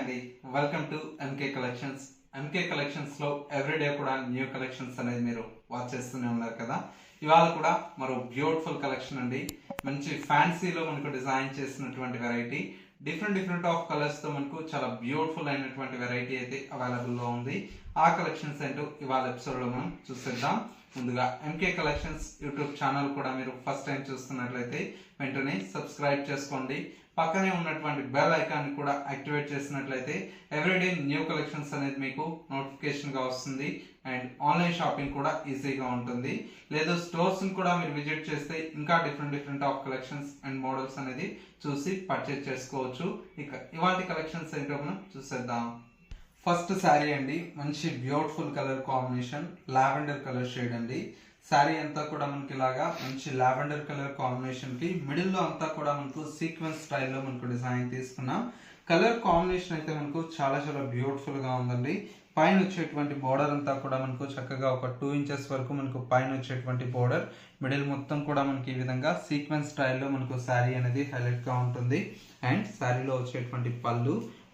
అండి, welcome to MK collections. MK collections లో everyday కూడా న్యూ కలెక్షన్స్ అనేది మీరు వాచ్ చేస్తూనే ఉన్నారు కదా. ఇవాళ కూడా మరో బ్యూటిఫుల్ కలెక్షన్ అండి. మంచి ఫ్యాన్సీలో మనకు డిజైన్ చేసినటువంటి వెరైటీ, డిఫరెంట్ ఆఫ్ కలర్స్ తో మనకు చాలా బ్యూటిఫుల్ అయినటువంటి వెరైటీ అయితే అవైలబుల్ లో ఉంది. ఆ కలెక్షన్స్ ఏంటో ఇవాళ ఎపిసోడ్ లో మనం చూసేద్దాం. ముందుగా ఎంకే కలెక్షన్స్ యూట్యూబ్ ఛానల్ కూడా మీరు ఫస్ట్ టైం చూస్తున్నట్లయితే వెంటనే సబ్స్క్రైబ్ చేసుకోండి. పక్కనే ఉన్నటువంటి బెల్ ఐకాన్ కూడా యాక్టివేట్ చేసినట్లయితే ఎవ్రీడే న్యూ కలెక్షన్స్ అనేది మీకు నోటిఫికేషన్ గా వస్తుంది. అండ్ ఆన్లైన్ షాపింగ్ కూడా ఈజీగా ఉంటుంది. లేదా స్టోర్స్ కూడా మీరు విజిట్ చేస్తే ఇంకా different of collections and models అనేది చూసి పర్చేజ్ చేసుకోవచ్చు. ఇక ఇవాటి కలెక్షన్స్ ఏంటో మనం చూసేద్దాం. ఫస్ట్ శారీ అండి, మంచి beautiful colour combination, lavender colour shade అండి. శారీ అంతా కూడా మనకి ఇలాగా మంచి లావెండర్ కలర్ కాంబినేషన్ కి మిడిల్ లో అంతా కూడా మనకు సీక్వెన్స్ స్టైల్లో మనకు డిజైన్ తీసుకున్నాం. కలర్ కాంబినేషన్ అయితే మనకు చాలా బ్యూటిఫుల్ గా ఉందండి. పైన వచ్చేటువంటి బోర్డర్ అంతా కూడా మనకు చక్కగా ఒక 2 ఇంచెస్ వరకు మనకు పైన వచ్చేటువంటి బోర్డర్, మిడిల్ మొత్తం కూడా మనకి ఈ విధంగా సీక్వెన్స్ స్టైల్లో మనకు శారీ అనేది హైలైట్ గా ఉంటుంది. అండ్ శారీలో వచ్చేటువంటి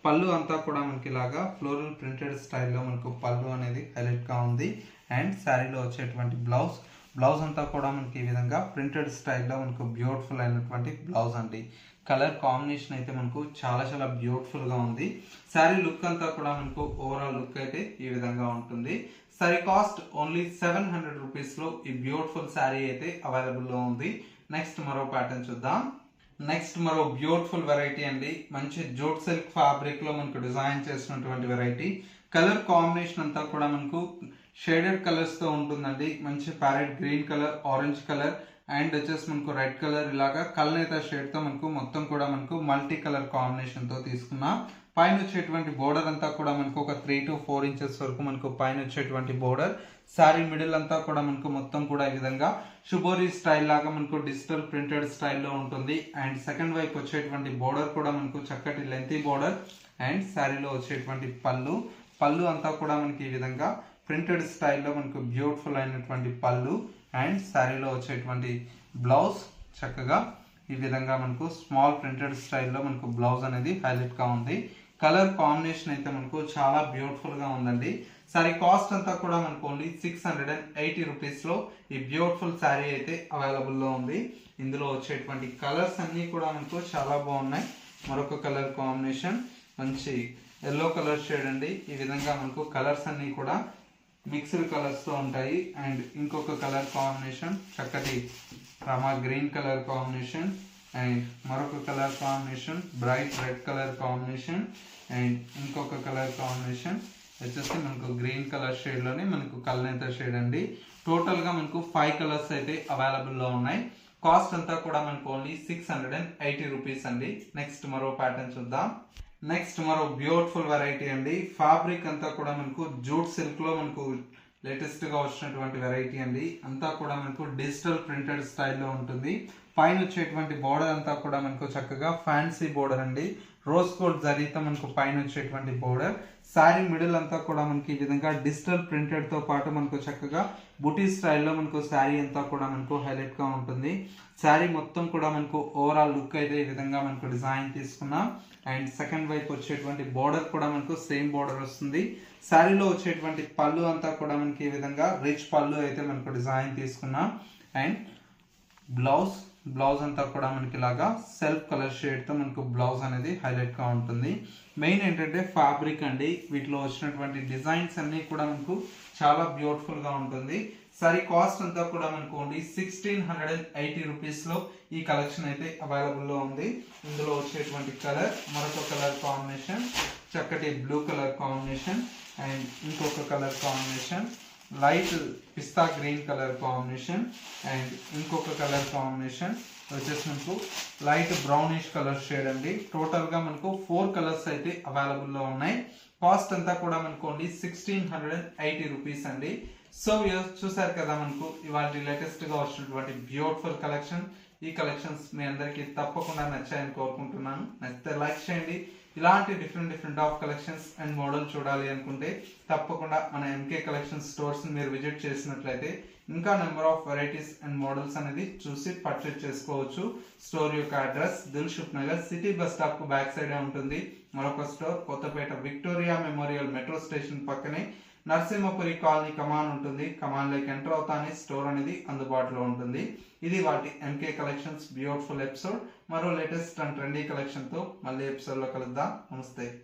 పళ్ళు అంతా కూడా మనకి ఇలాగా ఫ్లోరల్ ప్రింటెడ్ స్టైల్లో మనకు పళ్ళు అనేది హైలైట్ గా ఉంది. అండ్ శారీలో వచ్చేటువంటి బ్లౌజ్ అంతా కూడా మనకి ఈ విధంగా ప్రింటెడ్ స్టైల్లో మనకు బ్యూటిఫుల్ అయినటువంటి బ్లౌజ్ అండి. కలర్ కాంబినేషన్ అయితే మనకు చాలా బ్యూటిఫుల్ గా ఉంది. శారీ లుక్ అంతా కూడా మనకు ఓవరాల్ లుక్ అయితే ఈ విధంగా ఉంటుంది. శారీ కాస్ట్ ఓన్లీ 700 రూపీస్ లో ఈ బ్యూటిఫుల్ శారీ అయితే అవైలబుల్ లో ఉంది. నెక్స్ట్ మరో ప్యాటర్న్ చూద్దాం. నెక్స్ట్ మరో బ్యూటిఫుల్ వెరైటీ అండి, మంచి జూట్ సిల్క్ ఫ్యాబ్రిక్ లో మనకు డిజైన్ చేసినటువంటి వెరైటీ. కలర్ కాంబినేషన్ అంతా కూడా మనకు షేడెడ్ కలర్స్ తో ఉంటుందండి. మంచి parrot green colour, orange colour and వచ్చేసి మనకు రెడ్ కలర్, ఇలాగా కల్నేత షేడ్ తో మనకు మొత్తం కూడా మనకు మల్టీ కలర్ కాంబినేషన్ తో తీసుకున్నాం. పైన వచ్చేటువంటి బోర్డర్ అంతా కూడా మనకు ఒక 3 to 4 ఇంచెస్ వరకు మనకు పైన వచ్చేటువంటి బోర్డర్. శారీ మిడిల్ అంతా కూడా మనకు మొత్తం కూడా ఈ విధంగా షుబోరి స్టైల్ లాగా మనకు డిజిటల్ ప్రింటెడ్ స్టైల్లో ఉంటుంది. అండ్ సెకండ్ వైపు వచ్చేటువంటి బోర్డర్ కూడా మనకు చక్కటి లెంతీ బోర్డర్. అండ్ శారీలో వచ్చేటువంటి పళ్ళు అంతా కూడా మనకి ఈ విధంగా ప్రింటెడ్ స్టైల్లో మనకు బ్యూటిఫుల్ అయినటువంటి పళ్ళు. అండ్ శారీలో వచ్చేటువంటి బ్లౌజ్ చక్కగా ఈ విధంగా మనకు స్మాల్ ప్రింటెడ్ స్టైల్లో మనకు బ్లౌజ్ అనేది హైలైట్ గా ఉంది. కలర్ కాంబినేషన్ అయితే మనకు చాలా బ్యూటిఫుల్ గా ఉందండి. శారీ కాస్ట్ అంతా కూడా మనకు ఓన్లీ 680 రూపీస్ లో ఈ బ్యూటిఫుల్ శారీ అయితే అవైలబుల్ లో ఉంది. ఇందులో వచ్చేటువంటి కలర్స్ అన్ని కూడా మనకు చాలా బాగున్నాయి. మరొక కలర్ కాంబినేషన్ మంచి ఎల్లో కలర్ షేడ్ అండి. ఈ విధంగా మనకు కలర్స్ అన్ని కూడా మిక్స్డ్ కలర్స్ తో ఉంటాయి. అండ్ ఇంకొక కలర్ కాంబినేషన్ చక్కటి Rama green colour combination. And మరొక colour combination bright red colour combination. And ఇంకొక కలర్ కాంబినేషన్ వచ్చేసి మనకు గ్రీన్ కలర్ షేడ్ లోనే మనకు కల్నేత షేడ్ అండి. టోటల్ గా మనకు 5 కలర్స్ అయితే అవైలబుల్ లో ఉన్నాయి. కాస్ట్ అంతా కూడా మనకు ఓన్లీ 680 రూపీస్ అండి. నెక్స్ట్ మరో ప్యాటర్న్ చూద్దాం. నెక్స్ట్ మరో బ్యూటిఫుల్ వెరైటీ అండి. ఫ్యాబ్రిక్ అంతా కూడా మనకు జూట్ సిల్క్ లో మనకు లేటెస్ట్ గా వచ్చినటువంటి వెరైటీ అండి. అంతా కూడా మనకు డిజిటల్ ప్రింటెడ్ స్టైల్లో ఉంటుంది. పైన వచ్చేటువంటి బోర్డర్ అంతా కూడా మనకు చక్కగా ఫ్యాన్సీ బోర్డర్ అండి. రోజ్ గోల్డ్ జరీతో మనకు పైన వచ్చేటువంటి బోర్డర్. శారీ మిడిల్ అంతా కూడా మనకి ఈ విధంగా డిజిటల్ ప్రింటెడ్ తో పాటు మనకు చక్కగా బుటీ స్టైల్లో మనకు శారీ అంతా కూడా మనకు హైలైట్ గా ఉంటుంది. శారీ మొత్తం కూడా మనకు ఓవరాల్ లుక్ అయితే ఈ విధంగా మనకు డిజైన్ తీసుకున్నాం. అండ్ సెకండ్ వైపు వచ్చేటువంటి బోర్డర్ కూడా మనకు సేమ్ బోర్డర్ వస్తుంది. శారీలో వచ్చేటువంటి పళ్ళు అంతా కూడా మనకి ఈ విధంగా రిచ్ పళ్ళు అయితే మనకు డిజైన్ తీసుకున్నాం. అండ్ బ్లౌజ్ అంతా కూడా మనకి ఇలాగా సెల్ఫ్ కలర్ షేడ్ తో మనకు బ్లౌజ్ అనేది హైలైట్ గా ఉంటుంది. మెయిన్ ఏంటంటే ఫ్యాబ్రిక్ అండి. వీటిలో వచ్చినటువంటి డిజైన్స్ అన్ని కూడా మనకు చాలా బ్యూటిఫుల్ గా ఉంటుంది. సారీ కాస్ట్ అంతా కూడా మనకు ఓన్లీ 1680 రూపీస్ లో ఈ కలెక్షన్ అయితే అవైలబుల్ లో ఉంది. ఇందులో వచ్చేటువంటి కలర్ మరొక కలర్ కాంబినేషన్ చక్కటి బ్లూ కలర్ కాంబినేషన్. అండ్ ఇంకొక colour combination light pista green colour combination. And ఇంకొక కలర్ కాంబినేషన్ వచ్చేసి మనకు లైట్ బ్రౌనిష్ కలర్ షేడ్ అండి. టోటల్ గా మనకు 4 కలర్స్ అయితే అవైలబుల్ లో ఉన్నాయి. కాస్ట్ అంతా కూడా మనకు ఓన్లీ 1680 రూపీస్ అండి. సో చూసారు కదా, మనకు ఇవాళ లేటెస్ట్ గా వచ్చినటువంటి బ్యూటిఫుల్ కలెక్షన్. ఈ కలెక్షన్స్ మీ అందరికి తప్పకుండా నచ్చాయని కోరుకుంటున్నాను. నచ్చితే లైక్ చేయండి. ఇలాంటి different of collections and model చూడాలి అనుకుంటే తప్పకుండా మన ఎంకే కలెక్షన్ స్టోర్స్ మీరు విజిట్ చేసినట్లయితే ఇంకా number of varieties and models అనేది చూసి పర్చేజ్ చేసుకోవచ్చు. స్టోర్ యొక్క address Dilsukhnagar city bus stop కు బ్యాక్ సైడ్ ఉంటుంది. మరొక store Kothapet Victoria Memorial metro station పక్కనే నరసింహపురి కాలనీ కమాన్ ఉంటుంది. కమాన్ లోకి ఎంటర్ అవుతానే స్టోర్ అనేది అందుబాటులో ఉంటుంది. ఇది వాటి ఎంకే కలెక్షన్స్ బ్యూటిఫుల్ ఎపిసోడ్. మరో లేటెస్ట్ అండ్ ట్రెండీ కలెక్షన్ తో మళ్ళీ ఎపిసోడ్ లో కలుద్దాం. నమస్తే.